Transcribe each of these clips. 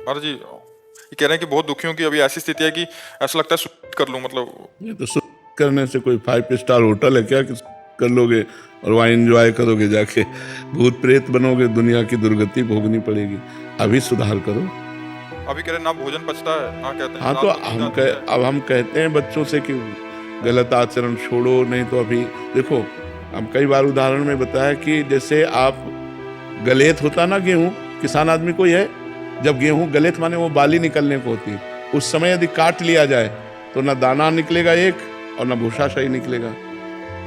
और जी ये कह रहे हैं कि बहुत दुखियों की अभी ऐसी स्थिति है कि ऐसा लगता है सुसाइड कर लूं, मतलब ये तो करने से कोई 5 स्टार होटल है क्या कि कर लोगे और वहाँ एंजॉय करोगे जाके? भूत प्रेत बनोगे, दुनिया की दुर्गति भोगनी पड़ेगी। अभी सुधार करो। अभी कह रहे हैं ना भोजन पचता है ना, कहते हैं हाँ तो रात को नींद आती है। अब हम कहते हैं बच्चों से कि गलत आचरण छोड़ो, नहीं तो अभी देखो, हम कई बार उदाहरण में बताया कि जैसे आप गलेत होता ना गेहूं, किसान आदमी को है, जब गेहूं गलेत माने वो बाली निकलने को होती है, उस समय यदि काट लिया जाए तो ना दाना निकलेगा एक और ना भूसा सही निकलेगा।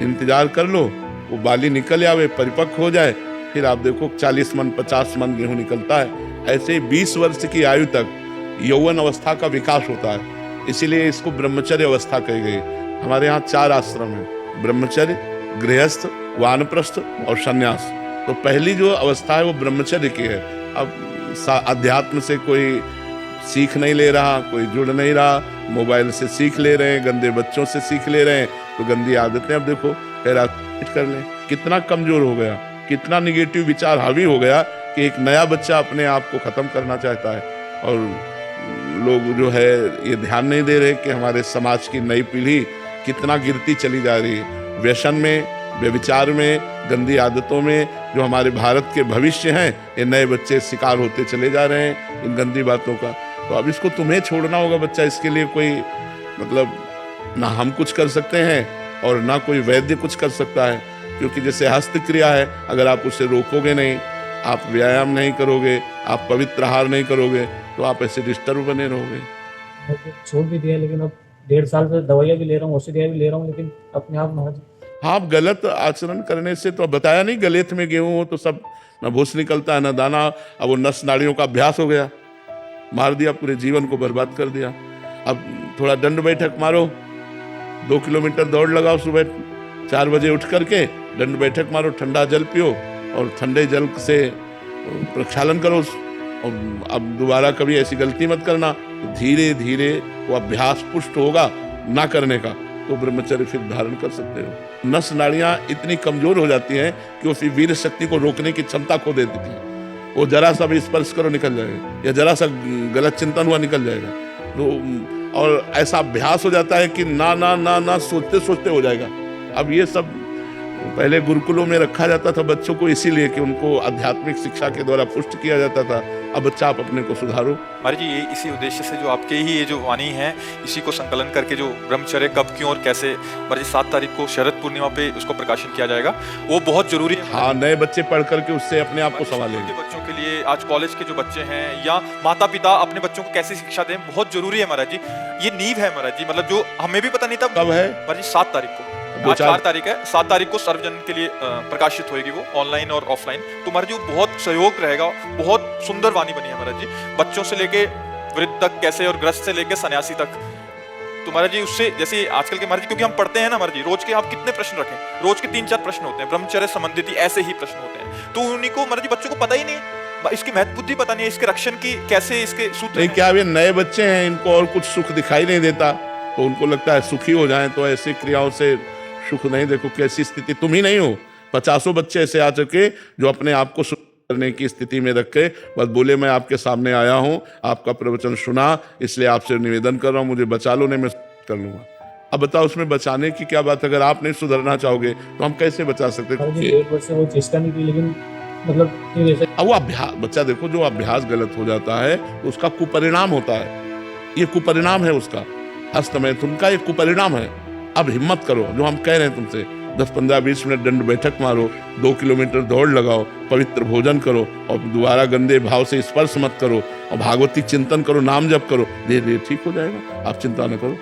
इंतजार कर लो, वो बाली निकल आवे, परिपक्व हो जाए, फिर आप देखो 40 मन 50 मन गेहूं निकलता है। ऐसे ही 20 वर्ष की आयु तक यौवन अवस्था का विकास होता है, इसीलिए इसको ब्रह्मचर्य अवस्था कही गई। हमारे यहाँ 4 आश्रम है, ब्रह्मचर्य, गृहस्थ, वानप्रस्थ और संन्यास। तो पहली जो अवस्था है वो ब्रह्मचर्य की है। अब अध्यात्म से कोई सीख नहीं ले रहा, कोई जुड़ नहीं रहा, मोबाइल से सीख ले रहे हैं, गंदे बच्चों से सीख ले रहे हैं, तो गंदी आदतें अब देखो कह रहा कर ले, कितना कमजोर हो गया, कितना निगेटिव विचार हावी हो गया कि एक नया बच्चा अपने आप को खत्म करना चाहता है। और लोग जो है ये ध्यान नहीं दे रहे कि हमारे समाज की नई पीढ़ी कितना गिरती चली जा रही है, व्यसन में, व्यभिचार में, गंदी आदतों में। जो हमारे भारत के भविष्य हैं, ये नए बच्चे शिकार होते चले जा रहे हैं इन गंदी बातों का। तो अब इसको तुम्हें छोड़ना होगा बच्चा, इसके लिए कोई मतलब ना हम कुछ कर सकते हैं और ना कोई वैद्य कुछ कर सकता है, क्योंकि जैसे हस्त क्रिया है, अगर आप उसे रोकोगे नहीं, आप व्यायाम नहीं करोगे, आप पवित्र आहार नहीं करोगे, तो आप ऐसे डिस्टर्ब बने रहोगे। छोड़ भी दिया, लेकिन अब 1.5 साल से दवाइयाँ भी ले रहा हूँ, औषधियाँ भी ले रहा हूँ, लेकिन अपने आप महाराज। हाँ, गलत आचरण करने से तो बताया नहीं, गलेत में गेहूं हो तो सब न भूस निकलता है न दाना। अब वो नस नाड़ियों का अभ्यास हो गया, मार दिया, पूरे जीवन को बर्बाद कर दिया। अब थोड़ा दंड बैठक मारो, 2 किलोमीटर दौड़ लगाओ, सुबह 4 बजे उठ करके दंड बैठक मारो, ठंडा जल पियो और ठंडे जल से प्रक्षालन करो। और अब दोबारा कभी ऐसी गलती मत करना। तो धीरे धीरे वो अभ्यास पुष्ट होगा ना करने का, तो ब्रह्मचर्य फिर धारण कर सकते हो। नस नाड़ियां इतनी कमजोर हो जाती हैं कि वो फिर वीर शक्ति को रोकने की क्षमता खो देती थी। वो जरा सा भी स्पर्श करो निकल जाएगा, या जरा सा गलत चिंतन हुआ निकल जाएगा। तो और ऐसा अभ्यास हो जाता है कि ना ना ना ना सोचते सोचते हो जाएगा। अब ये सब पहले गुरुकुलों में रखा जाता था बच्चों को, इसीलिए कि उनको आध्यात्मिक शिक्षा के द्वारा पुष्ट किया जाता था। अब बच्चा आप अपने को सुधारो। अरे जी, ये इसी उद्देश्य से जो आपके ही ये जो वाणी है, इसी को संकलन करके जो ब्रह्मचर्य कब, क्यों और कैसे, जी 7 तारीख को शरद पूर्णिमा पे उसको प्रकाशन किया जाएगा। वो बहुत जरूरी है। हाँ, नए बच्चे पढ़ करके उससे अपने आप को संभालेंगे। बच्चों के लिए, आज कॉलेज के जो बच्चे हैं या माता पिता अपने बच्चों को कैसे शिक्षा दें, बहुत जरूरी है महाराज जी। ये नींव है महाराज जी, मतलब जो हमें भी पता नहीं था। कब है महाराज जी? 7 तारीख को। आज 4 तारीख है, 7 तारीख को सर्वजन के लिए प्रकाशित होगी वो, ऑनलाइन और ऑफलाइन। तो महाराज जी बहुत सहयोग रहेगा, बहुत सुंदर वाणी बनी है महाराज जी, बच्चों से लेके वृद्ध तक कैसे, और ग्रस्त से लेके सन्यासी तक। तो महाराज जी उससे जैसे आजकल के महाराज जी, क्योंकि हम पढ़ते हैं ना महाराज जी, रोज के आप कितने प्रश्न रखें, रोज के 3-4 प्रश्न होते हैं ब्रह्मचर्य संबंधित, ऐसे ही प्रश्न होते हैं। तो उन्हीं को महाराज जी बच्चों को पता ही नहीं, इसकी महत्व बुद्धि पता नहीं है, इसके रक्षण की कैसे, इसके सूत्र नहीं। क्या ये नए बच्चे हैं, इनको और कुछ सुख दिखाई नहीं देता, तो उनको लगता है सुखी हो जाएं, तो ऐसी क्रियाओं से सुख नहीं। देखो कैसी स्थिति, तुम ही नहीं हो, 50 बच्चे ऐसे आ चुके जो अपने आप को सुख करने की स्थिति में रखे, बस बोले मैं आपके सामने आया हूं, आपका प्रवचन सुना, इसलिए आपसे निवेदन कर रहा हूं, मुझे बचा लो, नहीं मैं कर लूंगा। अब बताओ उसमें बचाने की क्या बात? अगर आप नहीं सुधरना चाहोगे तो हम कैसे बचा सकते? वो चेष्टा नहीं की, लेकिन मतलब अब वो अभ्यास, बच्चा देखो जो अभ्यास गलत हो जाता है तो उसका कुपरिणाम होता है, ये कुपरिणाम है उसका, हस्तमैथुन का एक कुपरिणाम है। अब हिम्मत करो, जो हम कह रहे हैं तुमसे, 10, 15, 20 मिनट दंड बैठक मारो, 2 किलोमीटर दौड़ लगाओ, पवित्र भोजन करो और दोबारा गंदे भाव से स्पर्श मत करो और भागवती चिंतन करो, नाम जप करो, धीरे धीरे ठीक हो जाएगा। आप चिंता न करो।